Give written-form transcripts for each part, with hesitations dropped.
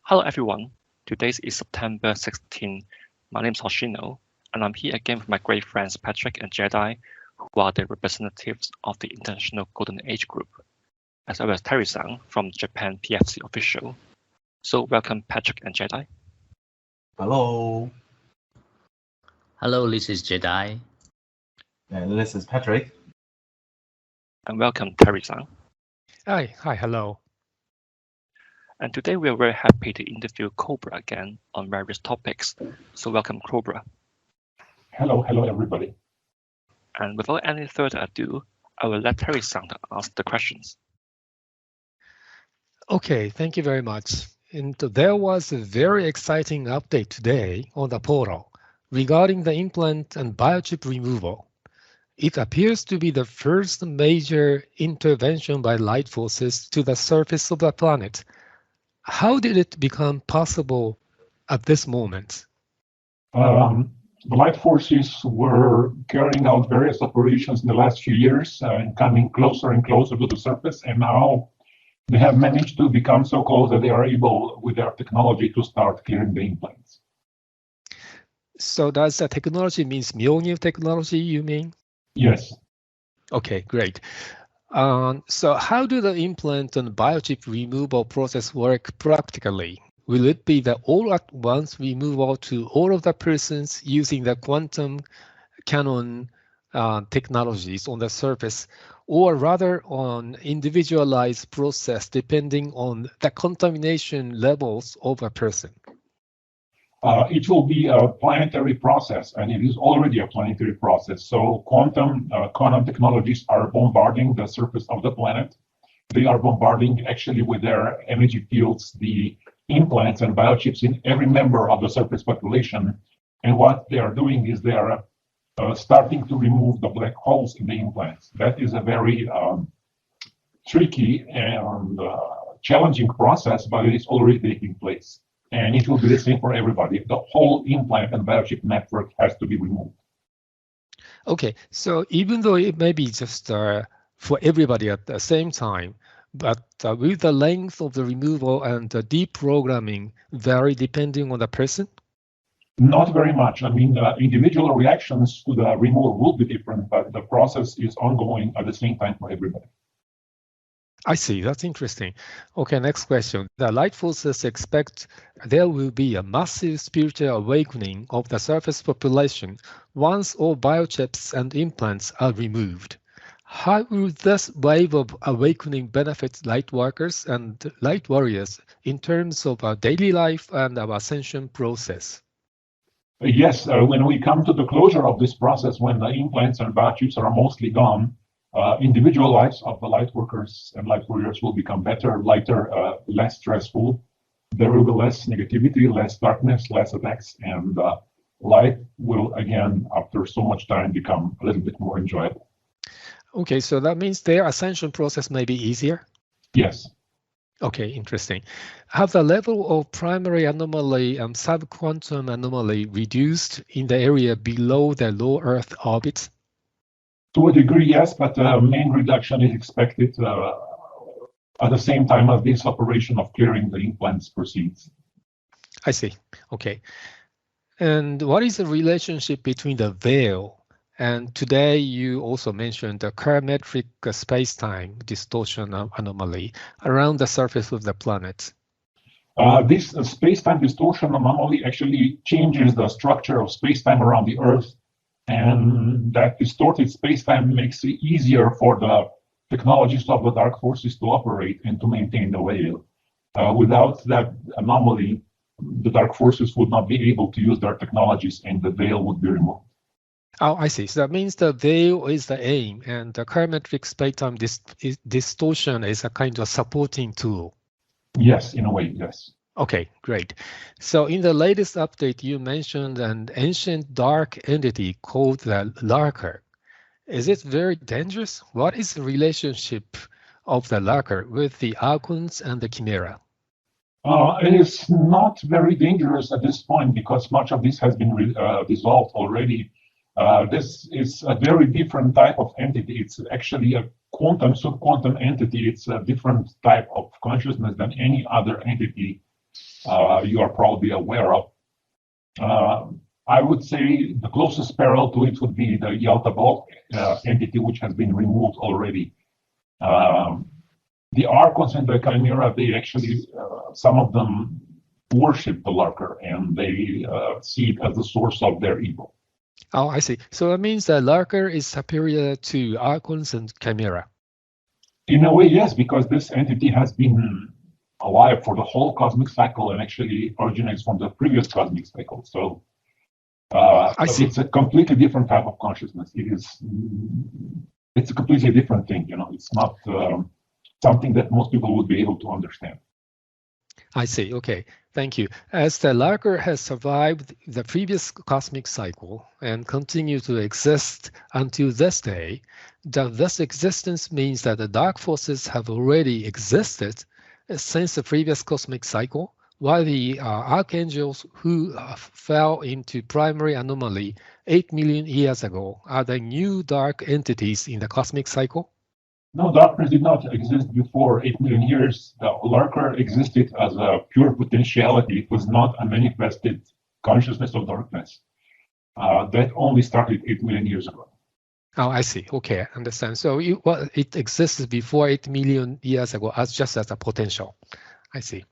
Hello everyone, today is September 16. My name is Hoshino, and I'm here again with my great friends Patrick and Jedi, who are the representatives of the International Golden Age Group, as well as Terry-san from Japan PFC official. So welcome Patrick and Jedi. Hello. Hello, this is Jedi. And this is Patrick. And welcome Terry-san. Hi, hello. And today we are very happy to interview Cobra again on various topics. So welcome Cobra. Hello everybody. And without any further ado, I will let Terry-san ask the questions. Okay, thank you very much. And there was a very exciting update today on the portal regarding the implant and biochip removal. It appears to be the first major intervention by light forces to the surface of the planet. How did it become possible at this moment? The light forces were carrying out various operations in the last few years and coming closer and closer to the surface, and now they have managed to become so close that they are able, with their technology, to start clearing the implants. So does the technology means Mjolnir technology, you mean? Yes. Okay, great. So how do the implant and biochip removal process work practically? Will it be the all-at-once removal to all of the persons using the quantum cannon technologies on the surface, or rather on individualized process depending on the contamination levels of a person? It will be a planetary process, and it is already a planetary process. So quantum technologies are bombarding the surface of the planet. They are bombarding actually with their energy fields the implants and biochips in every member of the surface population. And what they are doing is they are starting to remove the black holes in the implants. That is a very tricky and challenging process, but it is already taking place. And it will be the same for everybody. The whole implant and biochip network has to be removed. Okay, so even though it may be just for everybody at the same time, but will the length of the removal and the deprogramming vary depending on the person? Not very much. I mean, individual reactions to the removal will be different, but the process is ongoing at the same time for everybody. I see, that's interesting. Okay, next question. The light forces expect there will be a massive spiritual awakening of the surface population once all biochips and implants are removed. How will this wave of awakening benefit light workers and light warriors in terms of our daily life and our ascension process? Yes, when we come to the closure of this process, when the implants and biochips are mostly gone, individual lives of the light workers and light warriors will become better, lighter, less stressful. There will be less negativity, less darkness, less attacks, and life will again, after so much time, become a little bit more enjoyable. Okay, so that means their ascension process may be easier? Yes. Okay, interesting. Have the level of primary anomaly and subquantum anomaly reduced in the area below the low Earth orbit? To a degree, yes, but main reduction is expected at the same time as this operation of clearing the implants proceeds. I see. Okay. And what is the relationship between the veil and today you also mentioned the parametric space-time distortion anomaly around the surface of the planet? This space-time distortion anomaly actually changes the structure of space-time around the Earth. And that distorted space-time makes it easier for the technologies of the dark forces to operate and to maintain the veil. Without that anomaly, the dark forces would not be able to use their technologies and the veil would be removed. Oh, I see. So that means the veil is the aim and the parametric space-time distortion is a kind of supporting tool. Yes, in a way, yes. Okay, great. So in the latest update, you mentioned an ancient dark entity called the lurker. Is it very dangerous? What is the relationship of the lurker with the Archons and the Chimera? It is not very dangerous at this point because much of this has been resolved already. This is a very different type of entity. It's actually a quantum, subquantum entity. It's a different type of consciousness than any other entity you are probably aware of. I would say the closest parallel to it would be the Yalta Bulk entity, which has been removed already. The Archons and the Chimera, they actually, some of them worship the lurker, and they see it as the source of their evil. Oh, I see. So that means that lurker is superior to Archons and Chimera. In a way, yes, because this entity has been alive for the whole cosmic cycle and actually originates from the previous cosmic cycle. So I see. It's a completely different type of consciousness. It's a completely different thing. You know, it's not something that most people would be able to understand. I see. Okay, thank you. As the lurker has survived the previous cosmic cycle and continues to exist until this day, this existence means that the dark forces have already existed since the previous cosmic cycle, while the archangels who fell into primary anomaly 8 million years ago are the new dark entities in the cosmic cycle? No, darkness did not exist before 8 million years. The lurker existed as a pure potentiality. It was not a manifested consciousness of darkness. That only started 8 million years ago. Oh, I see. Okay, I understand. So it existed before 8 million years ago as just as a potential. I see.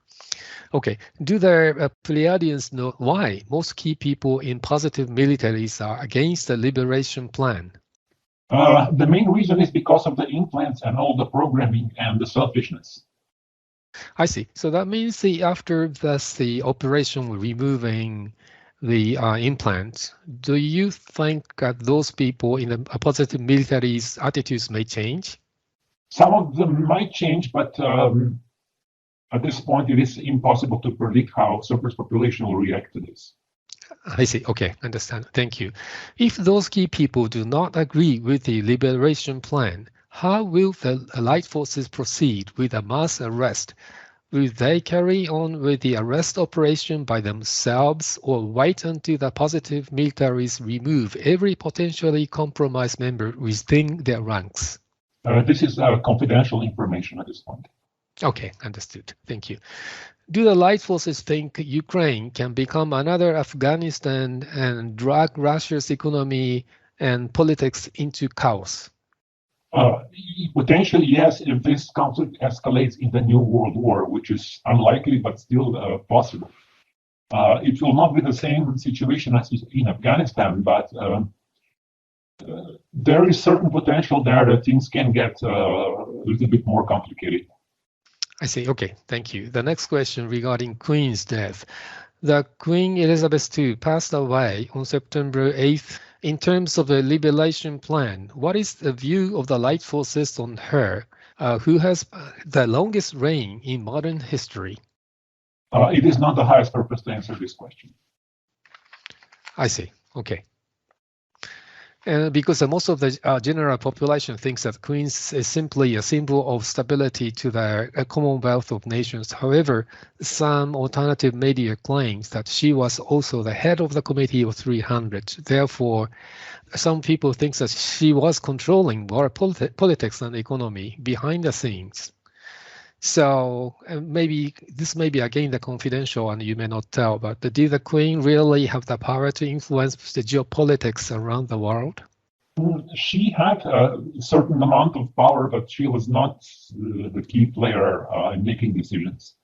Okay. Do the Pleiadians know why most key people in positive militaries are against the liberation plan? The main reason is because of the implants and all the programming and the selfishness. I see. So that means after the operation removing the implants, do you think that those people in the positive militaries' attitudes may change? Some of them might change, but at this point, it is impossible to predict how surface population will react to this. I see. Okay, understand. Thank you. If those key people do not agree with the liberation plan, how will the light forces proceed with a mass arrest? Will they carry on with the arrest operation by themselves or wait until the positive militaries remove every potentially compromised member within their ranks? This is confidential information at this point. Okay, understood. Thank you. Do the light forces think Ukraine can become another Afghanistan and drag Russia's economy and politics into chaos? Potentially, yes, if this conflict escalates in the new world war, which is unlikely but still possible. It will not be the same situation as in Afghanistan, but there is certain potential there that things can get a little bit more complicated. I see. Okay, thank you. The next question regarding Queen's death. The Queen Elizabeth II passed away on September 8th. In terms of the liberation plan, what is the view of the light forces on her, who has the longest reign in modern history? It is not the highest purpose to answer this question. I see. Okay. Because most of the general population thinks that Queen is simply a symbol of stability to the Commonwealth of Nations. However, some alternative media claims that she was also the head of the Committee of 300. Therefore, some people think that she was controlling world politics and economy behind the scenes. So maybe this may be again the confidential and you may not tell, but did the Queen really have the power to influence the geopolitics around the world? She had a certain amount of power, but she was not the key player in making decisions.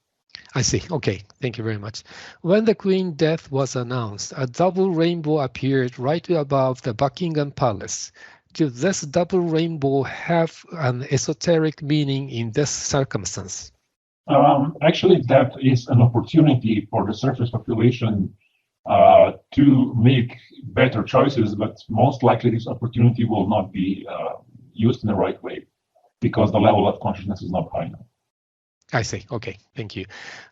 I see. Okay, thank you very much. When the Queen's death was announced, a double rainbow appeared right above the Buckingham Palace. Does this double rainbow have an esoteric meaning in this circumstance? Actually, that is an opportunity for the surface population to make better choices, but most likely this opportunity will not be used in the right way because the level of consciousness is not high enough. I see. Okay, thank you.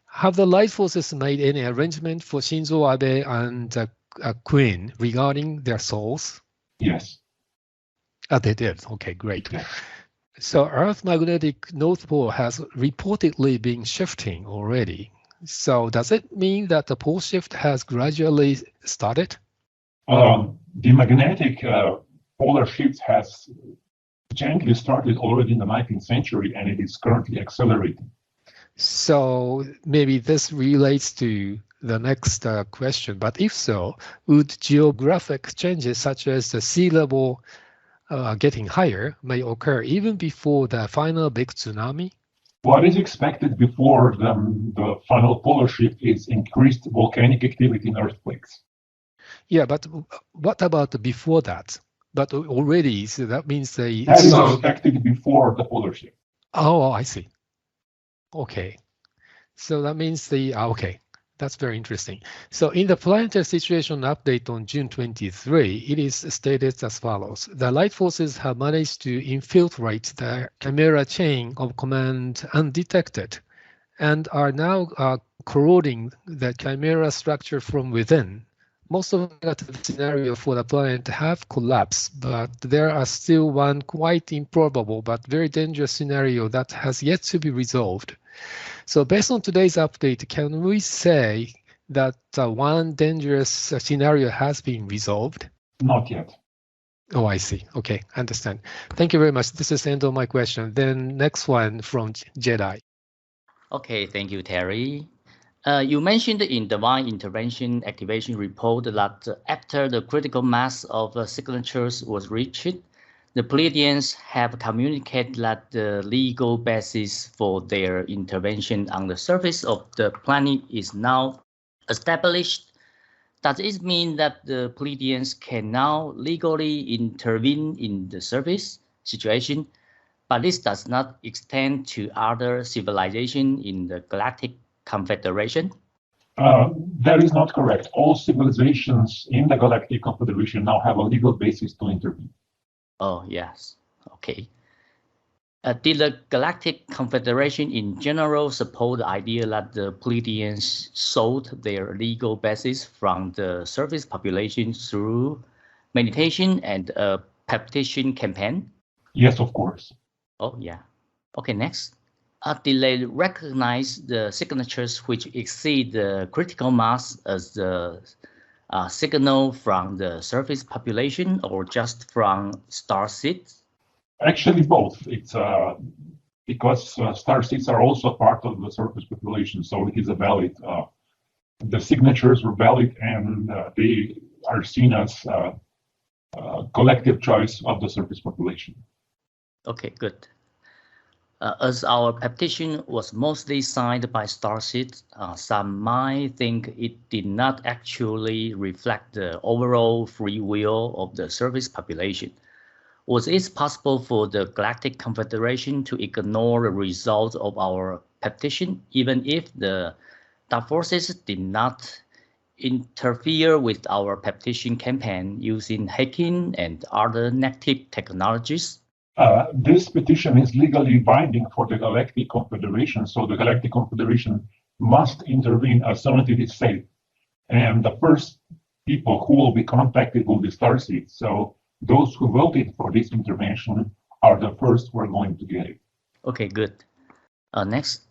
Have the light forces made any arrangement for Shinzo Abe and Queen regarding their souls? Yes. They did. Okay, great. Yeah. So Earth magnetic North Pole has reportedly been shifting already. So does it mean that the pole shift has gradually started? The magnetic polar shift has gently started already in the 19th century, and it is currently accelerating. So maybe this relates to the next question, but if so, would geographic changes such as the sea level getting higher may occur even before the final big tsunami? What is expected before the final polar shift is increased volcanic activity in earthquakes. Yeah, but what about before that? But already, so that means the... That is expected before the polar shift. Oh, I see. Okay. So that means the... okay. That's very interesting. So in the planetary situation update on June 23, it is stated as follows. The light forces have managed to infiltrate the Chimera chain of command undetected and are now corroding the Chimera structure from within. Most of the negative scenarios for the planet have collapsed, but there are still one quite improbable but very dangerous scenario that has yet to be resolved. So based on today's update, can we say that one dangerous scenario has been resolved? Not yet. Oh, I see. Okay, understand. Thank you very much. This is the end of my question. Then next one from Jedi. Okay, thank you, Terry. You mentioned in the Divine Intervention Activation Report that after the critical mass of signatures was reached, the Pleiadians have communicated that the legal basis for their intervention on the surface of the planet is now established. Does it mean that the Pleiadians can now legally intervene in the surface situation, but this does not extend to other civilizations in the Galactic Confederation? That is not correct. All civilizations in the Galactic Confederation now have a legal basis to intervene. Oh, yes. Okay. Did the Galactic Confederation in general support the idea that the Pleiadians sought their legal basis from the surface population through meditation and a petition campaign? Yes, of course. Oh, yeah. Okay, next. Did they recognize the signatures which exceed the critical mass as the signal from the surface population or just from star seeds? Actually, both. It's because star seeds are also part of the surface population, so it is a valid. The signatures were valid, and they are seen as collective choice of the surface population. Okay, good. As our petition was mostly signed by starseeds, some might think it did not actually reflect the overall free will of the surface population. Was it possible for the Galactic Confederation to ignore the results of our petition, even if the dark forces did not interfere with our petition campaign using hacking and other negative technologies? This petition is legally binding for the Galactic Confederation, so the Galactic Confederation must intervene as soon as it is safe. And the first people who will be contacted will be starseeds. So those who voted for this intervention are the first who are going to get it. Okay, good. Next,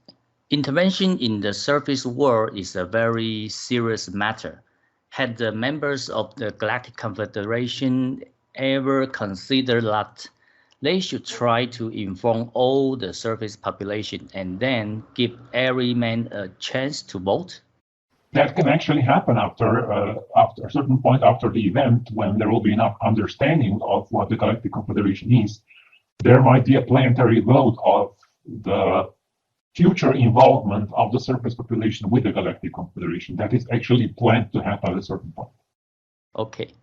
intervention in the surface world is a very serious matter. Had the members of the Galactic Confederation ever considered that they should try to inform all the surface population and then give every man a chance to vote? That can actually happen after a certain point after the event, when there will be enough understanding of what the Galactic Confederation is. There might be a planetary vote of the future involvement of the surface population with the Galactic Confederation. That is actually planned to happen at a certain point. Okay.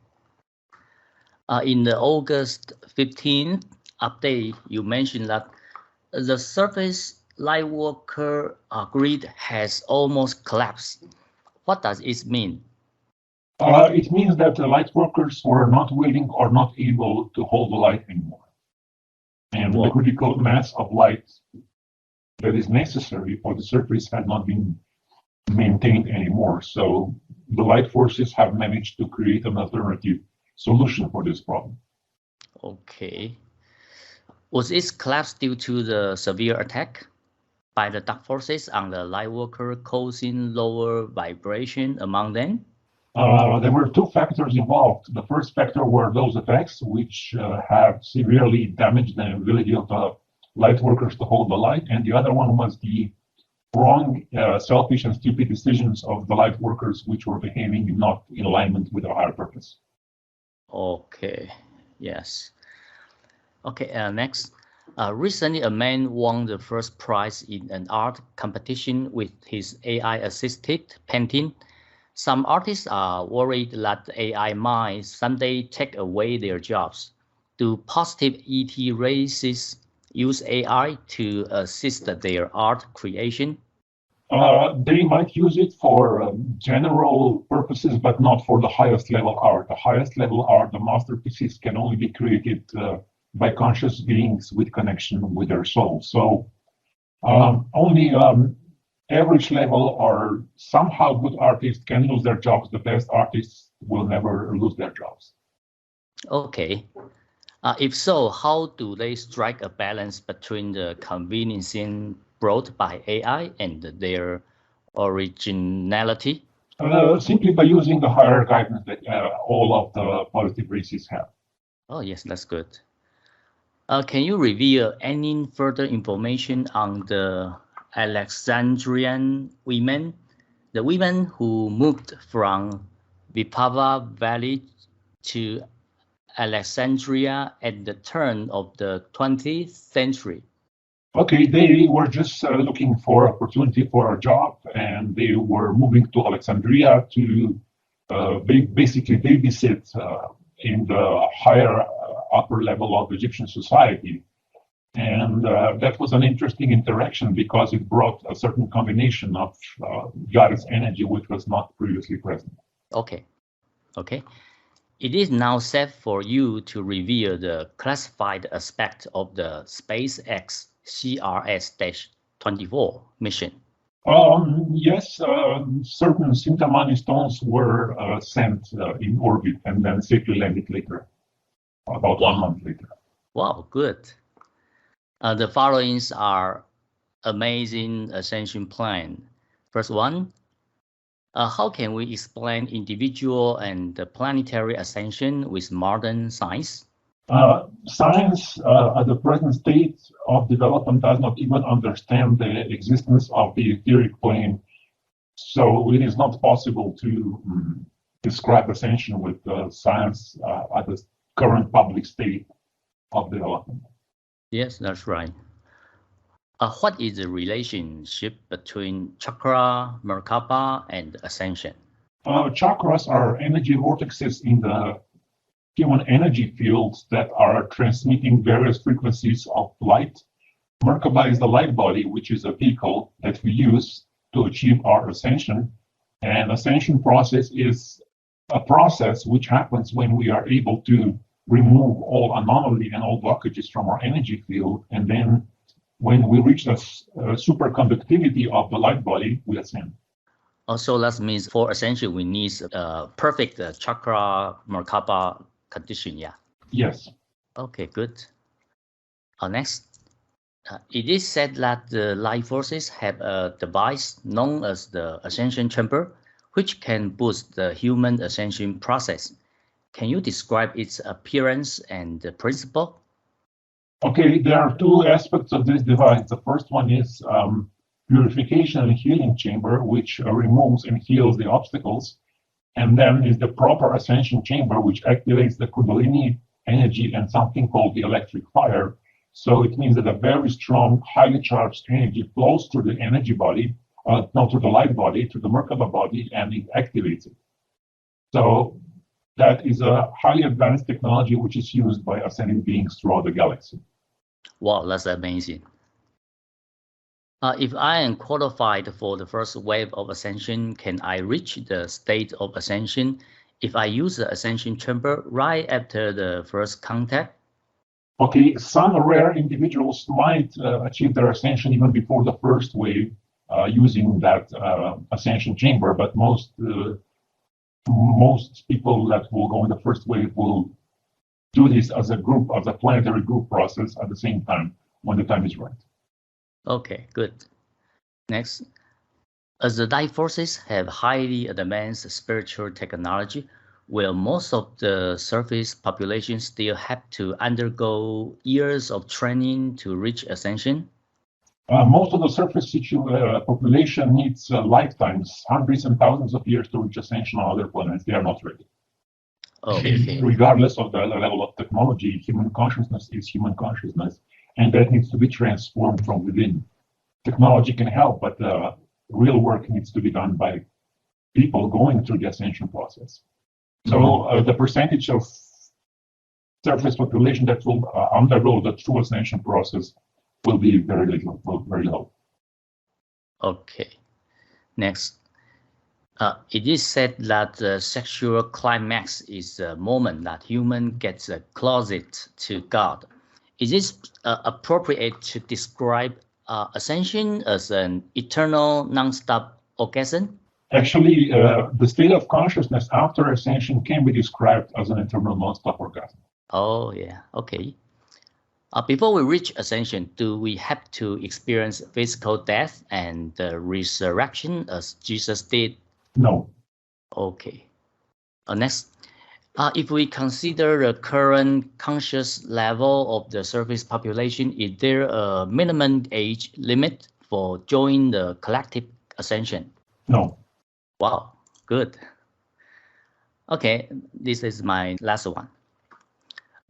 In the August 15th update, you mentioned that the surface lightworker grid has almost collapsed. What does it mean? It means that the light workers were not willing or not able to hold the light anymore. And the critical mass of light that is necessary for the surface had not been maintained anymore. So the light forces have managed to create an alternative solution for this problem. Okay. Was it collapse due to the severe attack by the dark forces on the light worker, causing lower vibration among them? There were two factors involved. The first factor were those effects, which have severely damaged the ability of the light workers to hold the light. And the other one was the wrong, selfish, and stupid decisions of the light workers, which were behaving not in alignment with our higher purpose. Okay, yes. Okay, next. Recently, a man won the first prize in an art competition with his AI-assisted painting. Some artists are worried that AI might someday take away their jobs. Do positive ET races use AI to assist their art creation? They might use it for general purposes, but not for the highest level art. The highest level art, the masterpieces, can only be created by conscious beings with connection with their soul. So only average level or somehow good artists can lose their jobs. The best artists will never lose their jobs. Okay. If so, how do they strike a balance between the convenience brought by AI and their originality? Simply by using the higher guidance that all of the positive races have. Oh, yes, that's good. Can you reveal any further information on the Alexandrian women, the women who moved from Vipava Valley to Alexandria at the turn of the 20th century? Okay, they were just looking for opportunity for a job, and they were moving to Alexandria to basically babysit in the higher upper level of Egyptian society. And that was an interesting interaction because it brought a certain combination of goddess energy, which was not previously present. Okay. Okay. It is now safe for you to reveal the classified aspect of the SpaceX CRS-24 mission. Yes, certain Sintamani stones were sent in orbit and then safely landed later, about 1 month later. Wow, good. The followings are amazing ascension plan. First one, how can we explain individual and planetary ascension with modern science? Science at the present state of development does not even understand the existence of the etheric plane. So it is not possible to describe ascension with science at the current public state of development. Yes, that's right. What is the relationship between chakra, Merkaba, and ascension? Chakras are energy vortexes in the human energy fields that are transmitting various frequencies of light. Merkaba is the light body, which is a vehicle that we use to achieve our ascension. And ascension process is a process which happens when we are able to remove all anomaly and all blockages from our energy field. And then when we reach the superconductivity of the light body, we ascend. Also, that means for ascension, we need a perfect chakra Merkaba condition, yeah? Yes. Okay, good. Next, it is said that the light forces have a device known as the ascension chamber, which can boost the human ascension process. Can you describe its appearance and the principle? Okay, there are two aspects of this device. The first one is purification and healing chamber, which removes and heals the obstacles. And then is the proper ascension chamber, which activates the Kundalini energy and something called the electric fire. So it means that a very strong, highly charged energy flows through the energy body, not through the light body, to the Merkaba body, and it activates it. So that is a highly advanced technology which is used by ascending beings throughout the galaxy. Wow, that's amazing. If I am qualified for the first wave of ascension, can I reach the state of ascension if I use the ascension chamber right after the first contact? Okay, some rare individuals might achieve their ascension even before the first wave using that ascension chamber, but most people that will go in the first wave will do this as a group, as a planetary group process at the same time when the time is right. Okay, good. Next, as the light forces have highly advanced spiritual technology, will most of the surface population still have to undergo years of training to reach ascension? Most of the surface population needs lifetimes, hundreds and thousands of years to reach ascension on other planets. They are not ready. Okay. Regardless of the level of technology, human consciousness is human consciousness, and that needs to be transformed from within. Technology can help, but real work needs to be done by people going through the ascension process. So the percentage of surface population that will undergo the true ascension process will be very little, very low. Okay. Next. It is said that the sexual climax is the moment that human gets closet to God. Is it appropriate to describe ascension as an eternal, non-stop orgasm? Actually, the state of consciousness after ascension can be described as an eternal, non-stop orgasm. Oh, yeah. Okay. Before we reach ascension, do we have to experience physical death and resurrection as Jesus did? No. Okay. Next, if we consider the current conscious level of the surface population, is there a minimum age limit for joining the collective ascension? No. Wow, good. Okay, this is my last one.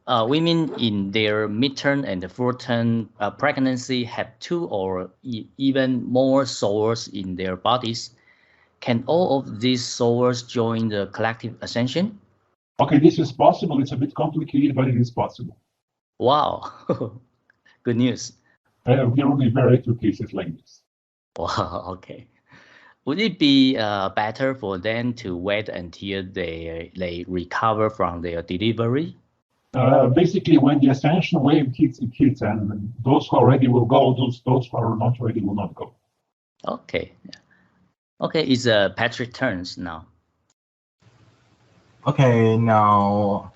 Women in their midterm and full-term pregnancy have 2 or even more souls in their bodies. Can all of these souls join the collective ascension? Okay, this is possible. It's a bit complicated, but it is possible. Wow, good news. There will be very few cases like this. Wow, okay. Would it be better for them to wait until they recover from their delivery? Basically, when the ascension wave hits, it hits, and those who are ready will go, those who are not ready will not go. Okay. Okay, it's Patrick's turns now. Okay, now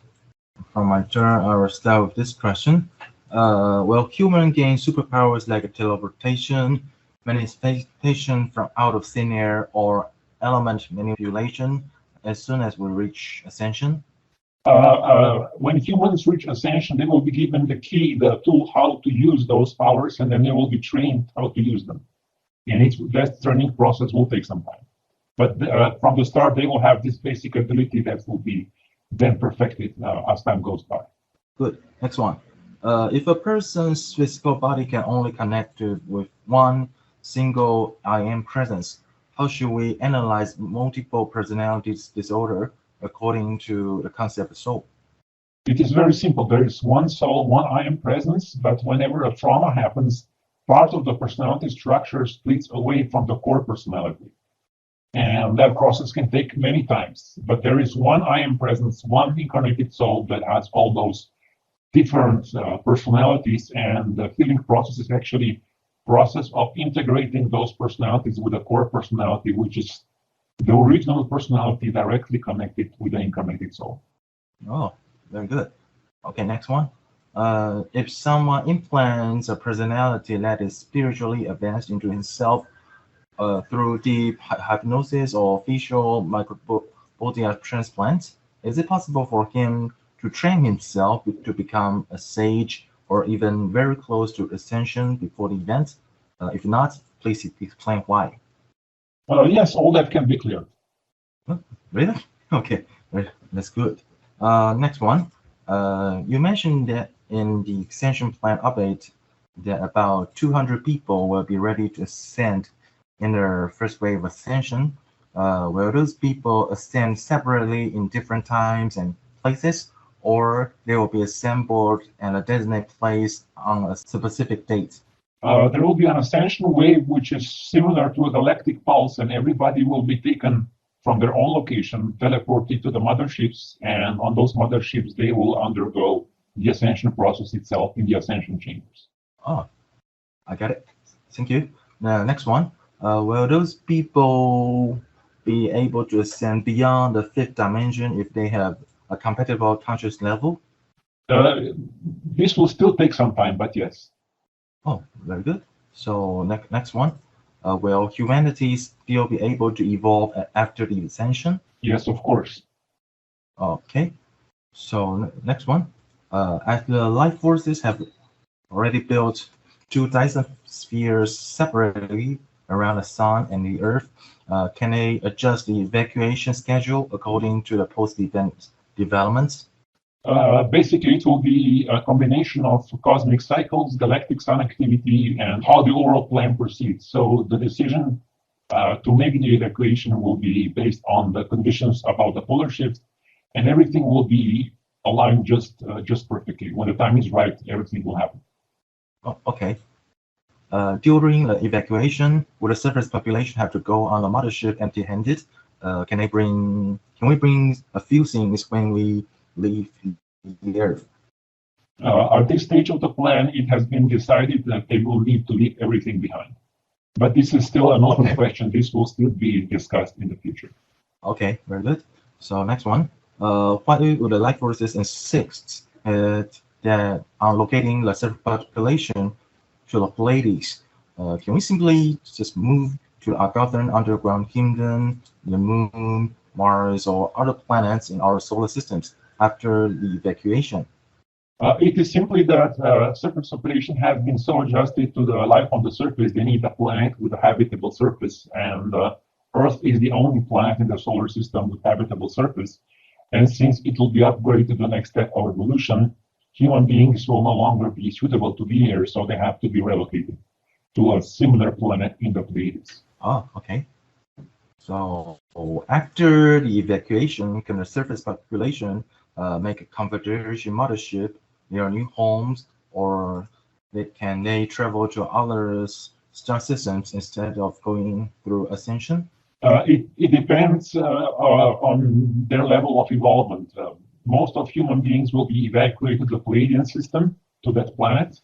from my turn, I will start with this question. Will human gain superpowers like teleportation, manifestation from out of thin air, or element manipulation as soon as we reach ascension? When humans reach ascension, they will be given the key, the tool, how to use those powers, and then they will be trained how to use them. And that training process will take some time. But from the start, they will have this basic ability that will be then perfected as time goes by. Good. Next one. If a person's physical body can only connect with one single I am presence, how should we analyze multiple personalities disorder according to the concept of soul? It is very simple. There is one soul, one I am presence, but whenever a trauma happens, part of the personality structure splits away from the core personality. And that process can take many times. But there is one I am presence, one incarnated soul that has all those different personalities, and the healing process is actually process of integrating those personalities with the core personality, which is the original personality directly connected with the incarnated soul. Oh, very good. Okay, next one. If someone implants a personality that is spiritually advanced into himself through deep hypnosis or facial microbiota transplant, is it possible for him to train himself to become a sage or even very close to ascension before the event? If not, please explain why. Yes, all that can be cleared. Really? Okay, that's good. Next one. You mentioned that in the extension plan update that about 200 people will be ready to ascend in their first wave of ascension. Will those people ascend separately in different times and places, or they will be assembled at a designated place on a specific date? There will be an ascension wave which is similar to a galactic pulse, and everybody will be taken from their own location, teleported to the motherships, and on those motherships they will undergo the ascension process itself in the ascension chambers. Oh, I got it. Thank you. Next one. Will those people be able to ascend beyond the 5th dimension if they have a compatible conscious level? This will still take some time, but yes. Oh, very good. So next one. Will humanity still be able to evolve after the ascension? Yes, of course. Okay. So next one. As the life forces have already built two Dyson spheres separately around the Sun and the Earth, can they adjust the evacuation schedule according to the post-event developments? Basically, it will be a combination of cosmic cycles, galactic sun activity, and how the overall plan proceeds. So the decision to make the evacuation will be based on the conditions about the polar shift, and everything will be aligned just perfectly. When the time is right, everything will happen. Oh, okay. During the evacuation, will the surface population have to go on the mothership empty-handed? Can we bring a few things when we leave the Earth? At this stage of the plan, it has been decided that they will need to leave everything behind. But this is still an open question. This will still be discussed in the future. Okay, very good. So next one. Why would the life forces insist that on locating the surface population to the Pleiades? Can we simply just move to our Argothan underground kingdom, the Moon, Mars, or other planets in our solar systems after the evacuation? It is simply that surface population has been so adjusted to the life on the surface, they need a planet with a habitable surface. And Earth is the only planet in the solar system with habitable surface. And since it will be upgraded to the next step of evolution, human beings will no longer be suitable to be here, so they have to be relocated to a similar planet in the Pleiades. Oh, okay. So after the evacuation, can the surface population make a Confederation mothership near new homes, or can they travel to other star systems instead of going through ascension? It depends on their level of involvement. Most of human beings will be evacuated to the Pleiadian system, to that planet.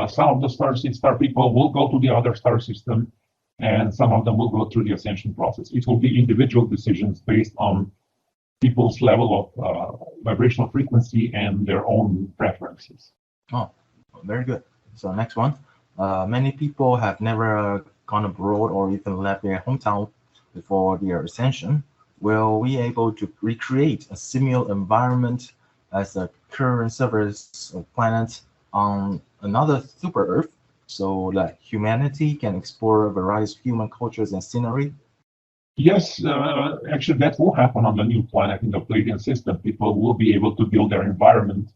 Some of the star people will go to the other star system, and some of them will go through the ascension process. It will be individual decisions based on people's level of vibrational frequency and their own preferences. Oh, very good. So next one. Many people have never gone abroad or even left their hometown before their ascension. Will we able to recreate a similar environment as the current surface of planet on another super Earth, so that humanity can explore various human cultures and scenery? Yes, actually that will happen on the new planet in the Pleiadian system. People will be able to build their environment,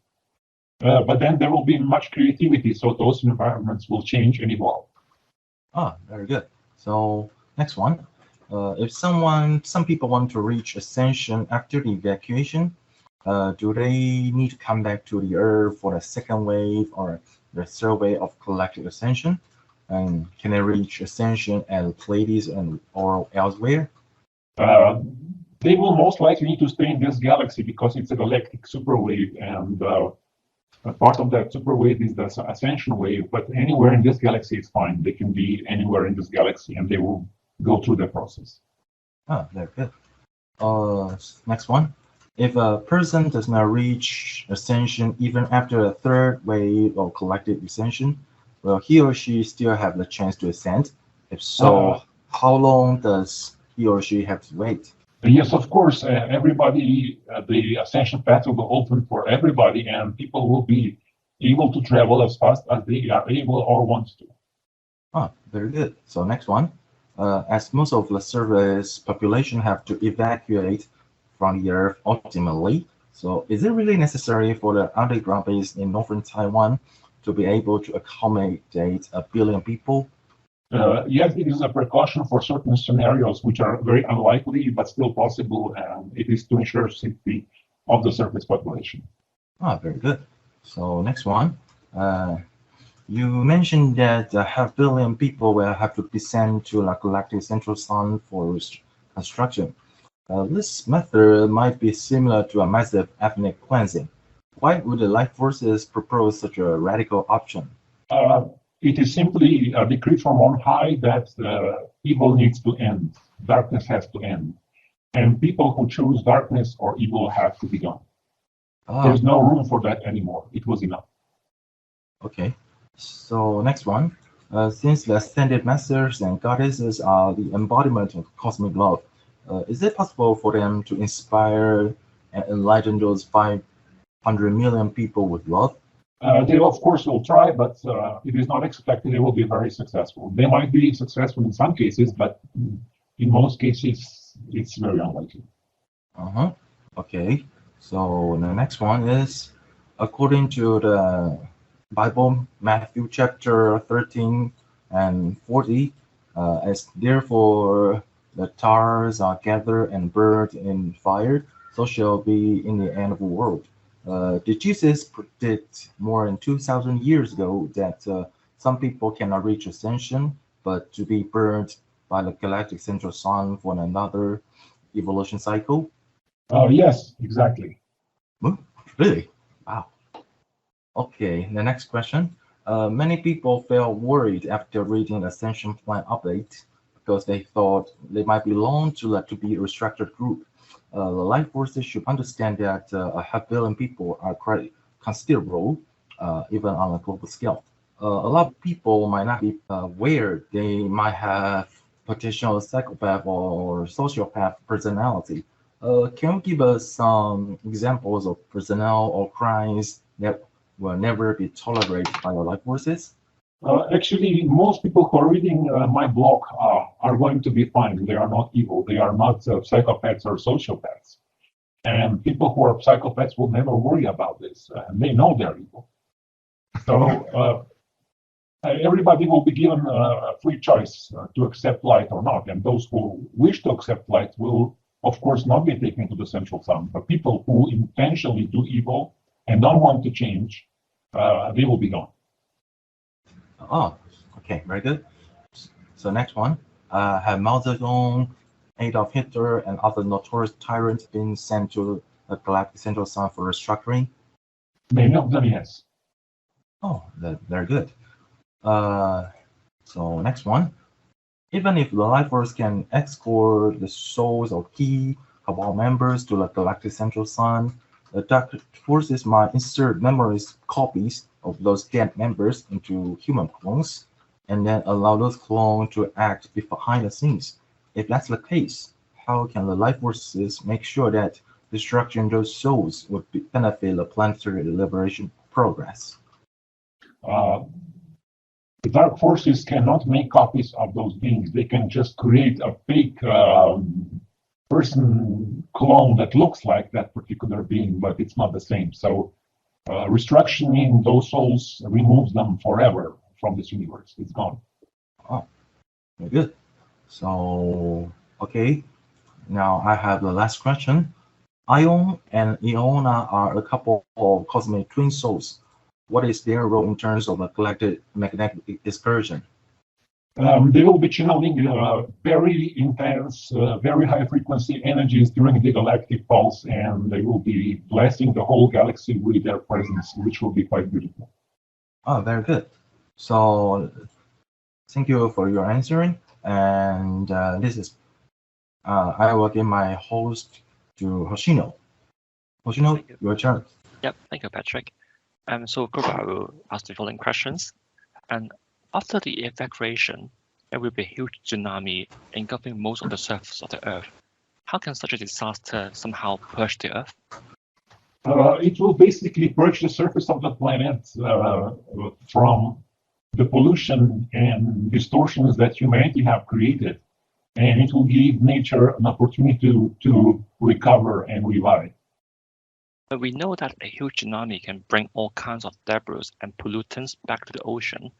but then there will be much creativity, so those environments will change and evolve. Ah, very good. So next one. If some people want to reach ascension after the evacuation, do they need to come back to the Earth for the second wave or the third wave of collective ascension? And can they reach ascension at Pleiades or elsewhere? They will most likely need to stay in this galaxy because it's a galactic superwave, and part of that superwave is the ascension wave. But anywhere in this galaxy is fine. They can be anywhere in this galaxy, and they will go through the process. Oh, very good. Next one. If a person does not reach ascension even after a third wave of collective ascension, will he or she still have the chance to ascend? If so, how long does he or she have to wait? Yes, of course. Everybody, the ascension path will be open for everybody, and people will be able to travel as fast as they are able or want to. Ah, very good. So next one. As most of the surface population have to evacuate from the Earth ultimately, so is it really necessary for the underground base in northern Taiwan to be able to accommodate 1 billion people? Yes, it is a precaution for certain scenarios which are very unlikely but still possible, and it is to ensure safety of the surface population. Ah, very good. So next one. You mentioned that 500 million people will have to be sent to the galactic central sun for construction. This method might be similar to a massive ethnic cleansing. Why would the life forces propose such a radical option? It is simply a decree from on high that evil needs to end. Darkness has to end. And people who choose darkness or evil have to be gone. There's no room for that anymore. It was enough. Okay. So next one. Since the ascended masters and goddesses are the embodiment of cosmic love, is it possible for them to inspire and enlighten those 500 million people with love? They of course will try, but it is not expected they will be very successful. They might be successful in some cases, but in most cases, it's very unlikely. Okay. So the next one is, according to the Bible, Matthew chapter 13 and 40, as therefore the stars are gathered and burned in fire, so shall be in the end of the world. Did Jesus predict more than 2,000 years ago that some people cannot reach ascension, but to be burned by the galactic central sun for another evolution cycle? Yes, exactly. Really? Wow. Okay, the next question. Many people felt worried after reading the Ascension Plan update because they thought they might belong to be a restricted group. The life forces should understand that a half billion people are quite considerable, even on a global scale. A lot of people might not be aware they might have potential psychopath or sociopath personality. Can you give us some examples of personnel or crimes that will never be tolerated by the life forces? Actually, most people who are reading my blog are going to be fine. They are not evil. They are not psychopaths or sociopaths. And people who are psychopaths will never worry about this. They know they're evil. So everybody will be given a free choice to accept light or not. And those who wish to accept light will, of course, not be taken to the central sun. But people who intentionally do evil and don't want to change, they will be gone. Oh, okay, very good. So next one, have Mao Zedong, Adolf Hitler, and other notorious tyrants been sent to the galactic central sun for restructuring? Many of them, yes. Oh, very good. So next one, even if the life force can escort the souls of key cabal members to the galactic central sun, the dark forces might insert memories copies of those dead members into human clones, and then allow those clones to act behind the scenes. If that's the case, how can the life forces make sure that destruction those souls would benefit the planetary liberation progress? The dark forces cannot make copies of those beings. They can just create a fake person clone that looks like that particular being, but it's not the same. So restructuring those souls removes them forever from this universe. It's gone. Oh, very good. So, okay, now I have the last question. Ion and Iona are a couple of cosmic twin souls. What is their role in terms of a galactic magnetic dispersion? They will be channeling very intense, very high frequency energies during the galactic pulse, and they will be blessing the whole galaxy with their presence, which will be quite beautiful. Oh, very good. So, thank you for your answering. And this is, I will give my host to Hoshino. Hoshino, your turn. Yep, thank you, Patrick. So Cobra will ask the following questions. And after the evacuation, there will be a huge tsunami engulfing most of the surface of the Earth. How can such a disaster somehow purge the Earth? It will basically purge the surface of the planet from the pollution and distortions that humanity have created. And it will give nature an opportunity to recover and revive. But we know that a huge tsunami can bring all kinds of debris and pollutants back to the ocean.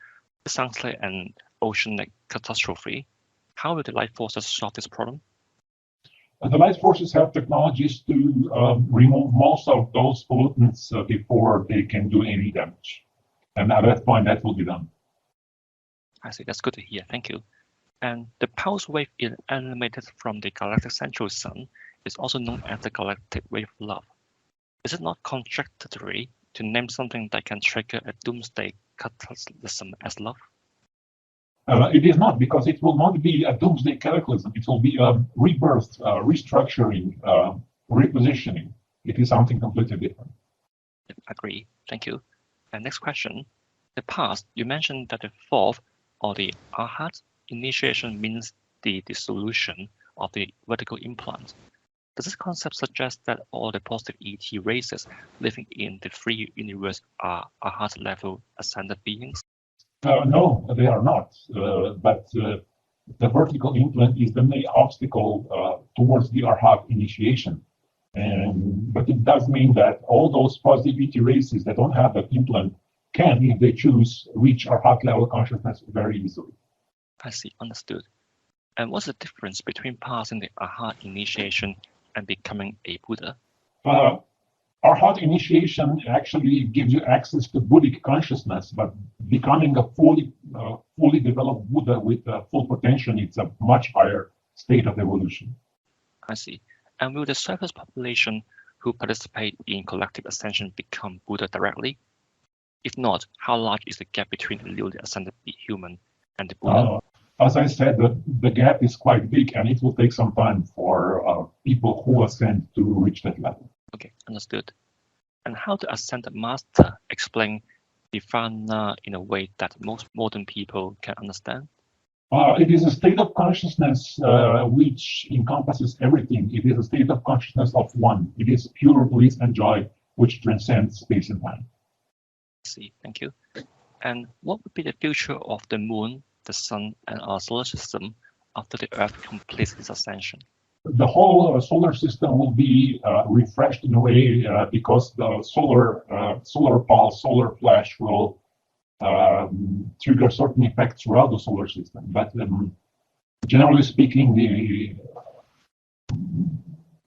It sounds like an oceanic catastrophe. How will the life forces solve this problem? The life forces have technologies to remove most of those pollutants before they can do any damage. And at that point, that will be done. I see, that's good to hear, thank you. And the pulse wave emanated from the galactic central sun is also known as the galactic wave of love. Is it not contradictory to name something that can trigger a doomsday cataclysm as love? It is not, because it will not be a doomsday cataclysm. It will be a rebirth, restructuring, repositioning. It is something completely different. Agree, thank you. And next question. In the past, you mentioned that the fourth, or the Arhat, initiation means the dissolution of the vertical implant. Does this concept suggest that all the positive ET races living in the free universe are heart-level ascended beings? No, they are not. But the vertical implant is the main obstacle towards the Arhat initiation. But it does mean that all those positive ET races that don't have that implant can, if they choose, reach Arhat level consciousness very easily. I see, understood. And what's the difference between passing the Arhat initiation and becoming a Buddha? Arhat initiation actually gives you access to Buddhic consciousness, but becoming a fully developed Buddha with full potential, it's a much higher state of evolution. I see. And will the surface population who participate in collective ascension become Buddha directly? If not, how large is the gap between the newly ascended human and the Buddha? As I said, the gap is quite big, and it will take some time for people who ascend to reach that level. Okay, understood. And how to ascended master explain Nirvana in a way that most modern people can understand? It is a state of consciousness which encompasses everything. It is a state of consciousness of one. It is pure bliss and joy which transcends space and time. I see, thank you. And what would be the future of the moon, the sun, and our solar system after the Earth completes its ascension? The whole solar system will be refreshed in a way because the solar pulse, solar flash will trigger certain effects throughout the solar system. But generally speaking,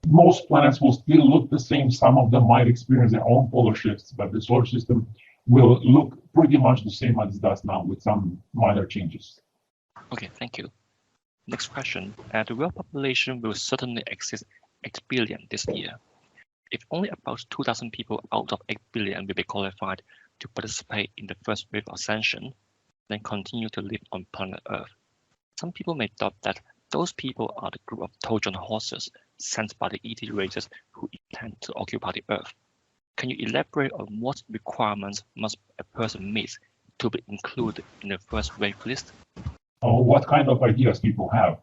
most planets will still look the same. Some of them might experience their own polar shifts, but the solar system will look pretty much the same as it does now with some minor changes. Okay, thank you. Next question. The world population will certainly exceed 8 billion this year. If only about 2,000 people out of 8 billion will be qualified to participate in the first wave ascension, then continue to live on planet Earth. Some people may doubt that those people are the group of Trojan horses sent by the ET races who intend to occupy the Earth. Can you elaborate on what requirements must a person meet to be included in the first wave list? What kind of ideas people have?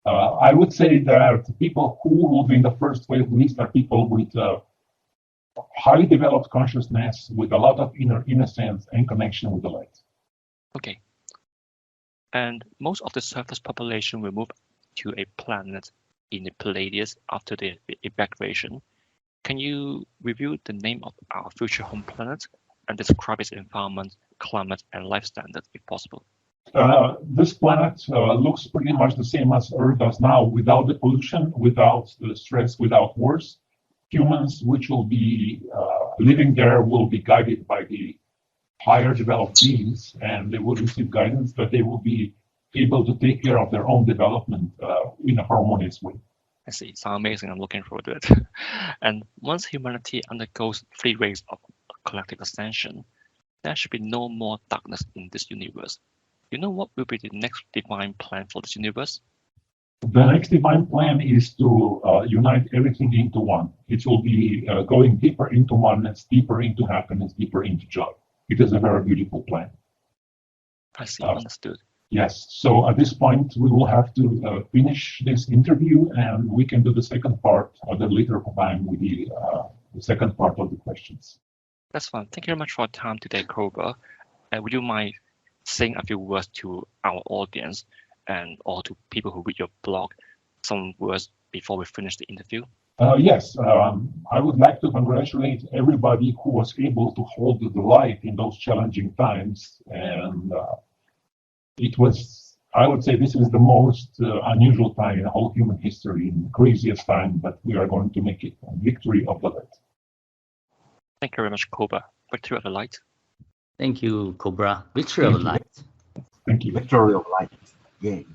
I would say that people who will be in the first wave list are people with highly developed consciousness, with a lot of inner innocence and connection with the light. Okay. And most of the surface population will move to a planet in the Pleiades after the evacuation. Can you review the name of our future home planet and describe its environment, climate, and life standards if possible? This planet looks pretty much the same as Earth does now, without the pollution, without the stress, without wars. Humans which will be living there will be guided by the higher developed beings, and they will receive guidance, but they will be able to take care of their own development in a harmonious way. I see. Sounds amazing. I'm looking forward to it. And once humanity undergoes 3 waves of collective ascension, there should be no more darkness in this universe. You know what will be the next divine plan for this universe? The next divine plan is to unite everything into one. It will be going deeper into oneness, deeper into happiness, deeper into joy. It is a very beautiful plan. I see, understood. Yes, so at this point, we will have to finish this interview, and we can do the second part at a later time with the second part of the questions. That's fine. Thank you very much for your time today, Cobra. Would you mind saying a few words to our audience and or to people who read your blog, some words before we finish the interview? Yes, I would like to congratulate everybody who was able to hold the light in those challenging times. And it was, I would say, this is the most unusual time in whole human history, in the craziest time, but we are going to make it a victory of the light. Thank you very much, Cobra. Victory of the light. Thank you, Cobra. Victory of the light. Thank you. Victory of light. Yay.